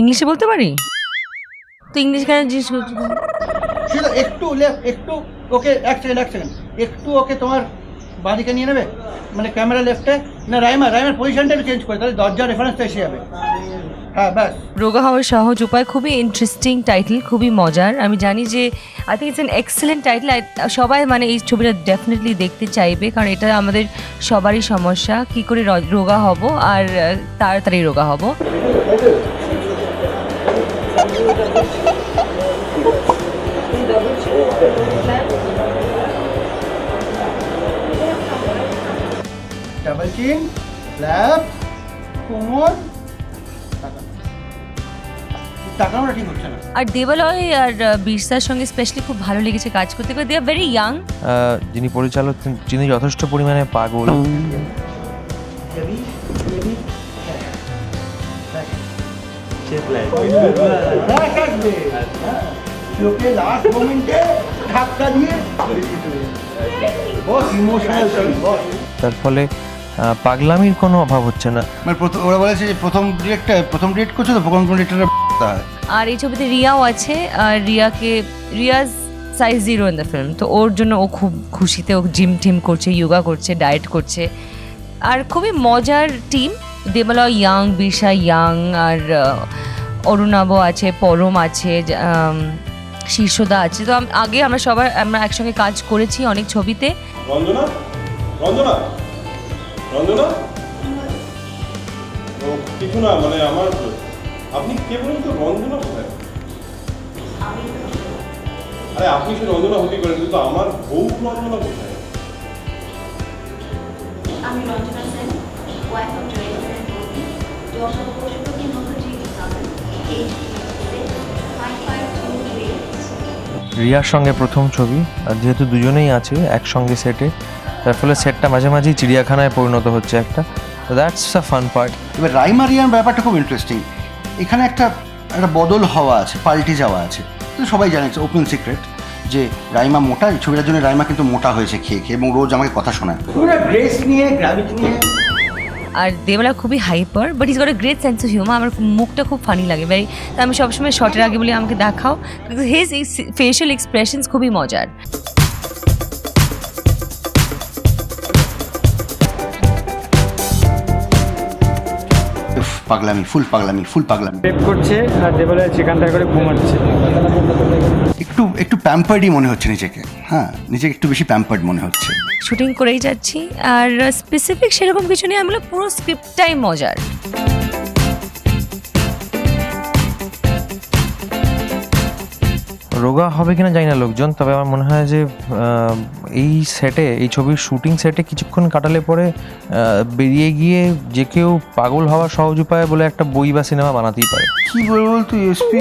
ইংলিশে বলতে পারি তো ইংলিশ কেন জিজ্ঞেস করছি শুধু একটু ওকে এক সেকেন্ড একটু ওকে তোমার বাঁদিকে নিয়ে নেবে, মানে ক্যামেরা লেফটে না রাইমার পজিশনটা একটু চেঞ্জ করে, তাহলে দরজার রেফারেন্সটা এসে যাবে। হ্যাঁ ব্যাস। রোগা হওয়ার সহজ উপায় খুবই ইন্টারেস্টিং টাইটেল, খুবই মজার। আমি জানি যে I think it's an excellent title. সবাই মানে এই ছবিটা ডেফিনেটলি দেখতে চাইবে, কারণ এটা আমাদের সবারই সমস্যা, কি করে রোগা হব আর তাড়াতাড়ি রোগা হব। ডাবল চিন, ল্যাপ, কোমর, টাকানোটা ঠিক হচ্ছে না। আর দেবালয় আর বিরসার সঙ্গে স্পেশালি খুব ভালো লেগেছে কাজ করতে, দে আর ভেরি ইয়াং। যিনি পরিচালক যিনি যথেষ্ট পরিমাণে পাগল। লোকে লাস্ট মোমেন্টে ধাক্কা দিয়ে বস ইমোশনাল বস। তার ফলে পাগলামির কোনো অভাব হচ্ছে না। মানে ওরা বলেছে যে প্রথম ডিরেক্ট করছো তো, প্রথম ডিরেক্টর হয়। আর এই ছবিতে রিয়াও আছে, আর Riya's size 0 in the film, তো ওর জন্য ও খুব খুশিতে, ও জিম টিম করছে, যোগা করছে, ডায়েট করছে, আর খুবই মজার টিম। দেবালয় ইয়াং, বিরসা ইয়াং, আর অরুণাভ আছে, পরম আছে, শীর্ষদা আছে। তো আগে আমরা একসঙ্গে কাজ করেছি অনেক ছবিতে। রঞ্জনা ও কিছু না, মানে আমার আপনি কে বলুন তো, রঞ্জনা কোথায়? আরে আপনি সে রঞ্জনা হতে পারেন, কিন্তু আমার বউ রঞ্জনা কোথায়? আমি Ranjana Sen, wife of Jayanta Sen, doctor Pashupati Mukherjee রিয়ার সঙ্গে প্রথম ছবি, আর যেহেতু দুজনেই আছে একসঙ্গে সেটে, তার ফলে সেটটা মাঝে মাঝেই চিড়িয়াখানায় পরিণত হচ্ছে একটা। That's a fun part. এবার রাইমারিয়ান ব্যাপারটা খুব ইন্টারেস্টিং। এখানে একটা বদল হওয়া আছে, পাল্টে যাওয়া আছে। তো সবাই জানে ওপেন সিক্রেট যে রাইমা মোটা, এই ছবিটার জন্য রাইমা কিন্তু মোটা হয়েছে খেয়ে এবং রোজ আমাকে কথা শোনায় পুরো গ্রেস নিয়ে, গ্র্যাভিটি নিয়ে। আর দেবালা খুবই hyper, but is got a great sense of humour. আমার মুখটা খুব ফানি লাগে ভাই, তো আমি সবসময় শর্টের আগে বলি আমাকে দেখাও, বিকজ হিজ ফেশিয়াল এক্সপ্রেশনস খুবই মজার। পাগলামি, ফুল পাগলামি রেপ করছে আর দেবালয় চিকানটা করে ঘুমাচ্ছে। একটু প্যাম্পার্ডই মনে হচ্ছে নিজেকে। হ্যাঁ, নিজেকে একটু বেশি প্যাম্পার্ড মনে হচ্ছে। শুটিং করেই যাচ্ছি, আর স্পেসিফিক সেরকম কিছু নেই, আমরা পুরো স্ক্রিপ্টটাই মজার। রোগা হবে কিনা জানি না লোকজন, তবে আমার মনে হয় যে এই সেটে, এই ছবির শুটিং সেটে কিছুক্ষণ কাটালে পরে বেরিয়ে গিয়ে যে কেউ পাগল হওয়ার সহজ উপায় বলে একটা বই বা সিনেমা বানাতেই পারে। কি বলবো তুই এসপি